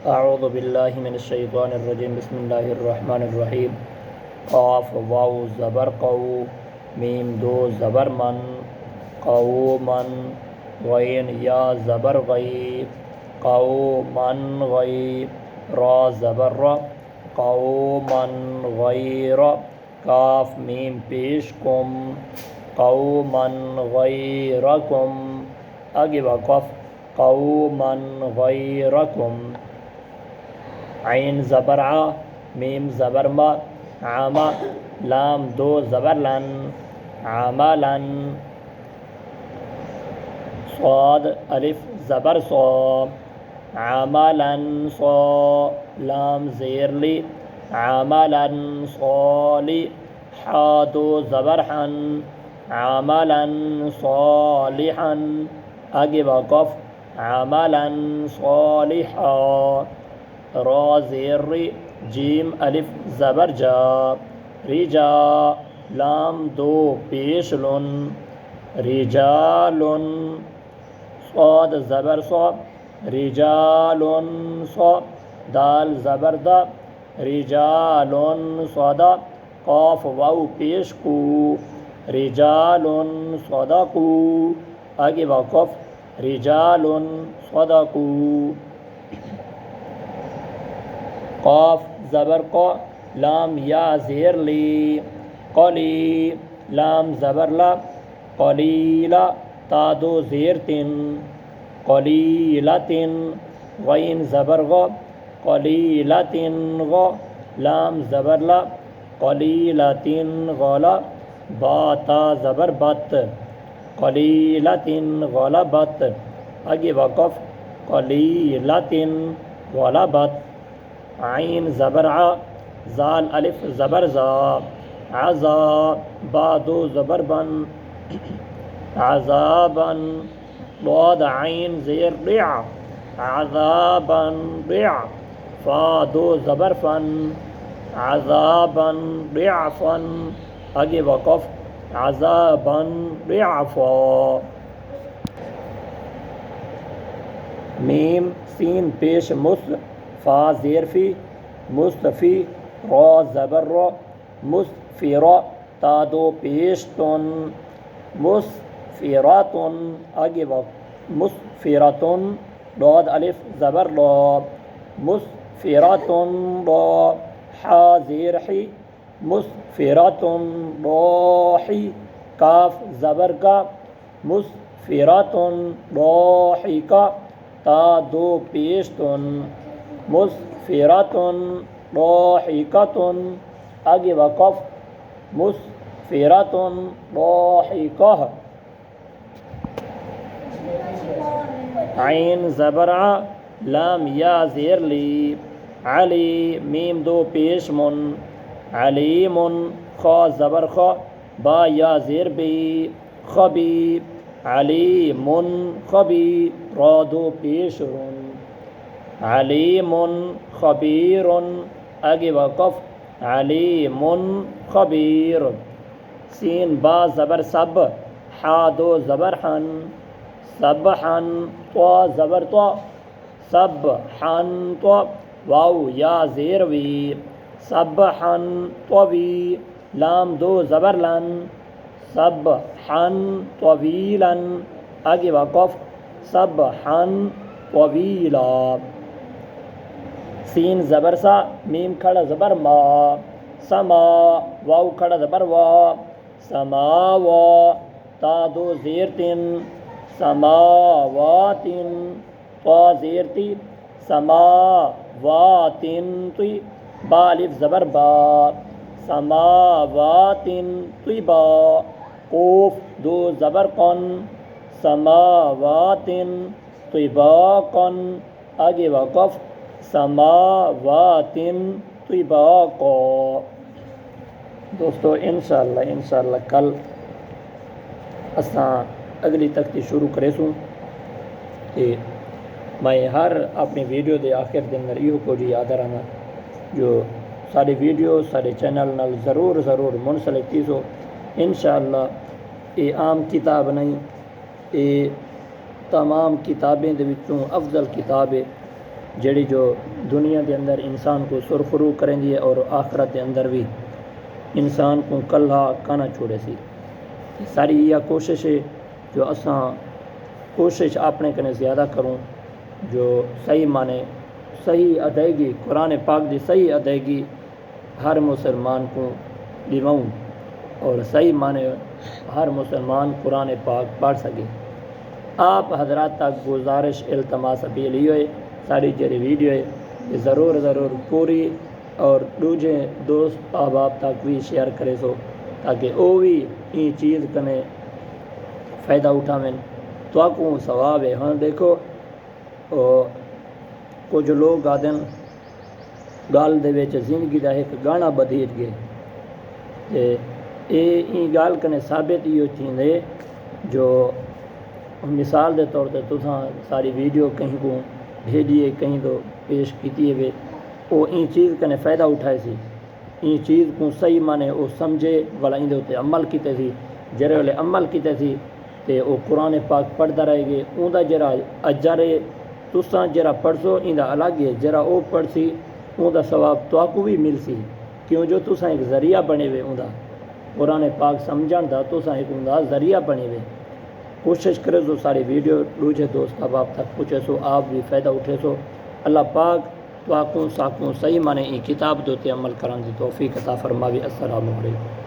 اعوذ باللہ من الشیطان الرجیم بسم اللہ الرحمن الرحیم قاف واو زبر قو میم دو زبر من قومن غین یا زبر غی قومن غی را زبر را قومن غیر کاف میم پیش کم قومن غیرکم آگے وقف قومن غیرکم عین زبر ع میم زبر ما عما لام دو زبر لن عملن صاد الف زبر صا عملن صا لام زیر لی عملن صالی حا دو زبر حن عملن صالحا آگے وقف عملن صالحا را زیر ری جیم الف زبر جا رجا لام دو پیش لن رجالن صاد زبر صا رجالن صا دال زبر دا رجالن صدا قاف واو پیش کو رجالن صدقو آگے وقف رجالن صدقو قاف زبر قا لام یا زیر لی قلی لام زبر لا قلیلا تا دو زیر تن قلیلتن غین زبر غا قلیلتن غا لام زبر لا قلیلتن غالا با تا زبر بت قلیلتن غالا بت آگے وقف قلیلتن غالا بت عین زبر ع زال الف زبر زا عزا با دو زبر بن عذابا ضاد عین زیر رع عذابا رع فا دو زبر فن عذابا ضعفا آگے وقف عذابا ضعفا میم سین پیش مس فا زیر فی مصطفی را زبر را مصفرا تا دو پیش تن مصفراتن آگے وقت مصفراتن ضاد الف زبر را مصفراتن را حا زیر حی مصفراتن راحی کاف زبر کا مصفراتن راحیکا تا دو پیش تن مصفراتن ضاحکاتن آگے وقف مصفراتن ضاحکہ عین زبر ع لام یا زیر لی علی میم دو پیش من علیم خا زبر خا با یا زیر بی خبی علیم خبی را دو پیش رن علیم خبیر آگے وقف علیم خبیر سین با زبر سب حا دو زبر حن سبحن طا زبر طا سبحن طا واو یا زیر وی سبحن طوی لام دو زبر لن سبحن طویلا آگے وقف سبحن طویلا سین زبر سا میم کھڑا زبر ما سما واو کھڑا زبر وا سماوا تا دو زیر تن سماواتن طا زیر تی سماواتن تی با الف زبر با سماواتن تی با قوف دو زبر قن سماواتن تی با قن آگے وقف سماواتن طباقا دوستو انشاءاللہ کل اساں اگلی تختی شروع کرے سوں کہ میں ہر اپنی ویڈیو دے آخر دن یہ کو جی یاد رہنا جو ساری ویڈیو سارے چینل نال ضرور منسلک تھی سو انشاءاللہ یہ عام کتاب نہیں، یہ تمام کتابیں دے وچوں افضل کتاب ہے جڑی جو دنیا دے اندر انسان کو سرخرو کریں دی ہے اور آخرت دے اندر بھی انسان کو کلہ کانا چھوڑے سی۔ ساری یہ کوشش ہے جو اساں کوشش اپنے کنے زیادہ کروں، جو صحیح معنی صحیح ادائیگی قرآن پاک دی صحیح ادائیگی ہر مسلمان کو دیواؤں اور صحیح معنی ہر مسلمان قرآن پاک پڑھ سکے۔ آپ حضرات تک گزارش التماس اپیل ہوئے ساری جڑی ویڈیو ہے یہ ضرور پوری اور دوجے دوست احباب تک بھی شیئر کرے سو تاکہ وہ بھی یہ چیز کنے فائدہ اٹھاویں تو آپ کو ثواب ہے۔ ہاں دیکھو کچھ لوگ آدن گال دے وچ زندگی دا ایک گانا بدیج گئے تے یہ گال کنے ثابت یہ تھیندے جو مثال دے طور تے تساں ساری ویڈیو کہیں کو بھیجیے کہیں تو پیش کیتی ہے وہ این چیز کنے فائدہ اٹھائے سی، این چیز کو صحیح مانے وہ سمجھے والا اندے ہوتے عمل کیتے سی، جرے والے عمل کیتے سی تے وہ قرآن پاک پڑھتا رہے گے اون دا جرا اجرے تساں جرا پڑھسو ایندا الگ ہے، جرا وہ پڑھ سی اون دا ثواب تو کو بھی مل سی، کیوں جو تساں ایک ذریعہ بنے ہوئے اون دا قرآن پاک سمجھن دا تساں ایک اون دا ذریعہ بنے ہوئے۔ کوشش کرے سو ساری ویڈیو دوجے دوست احباب تک پہنچے سو، آپ بھی فائدہ اٹھے سو۔ اللہ پاک تو آکوں ساکوں صحیح معنی کتاب دوتے عمل کرن دی توفیق عطا فرماوے۔ السلام علیکم۔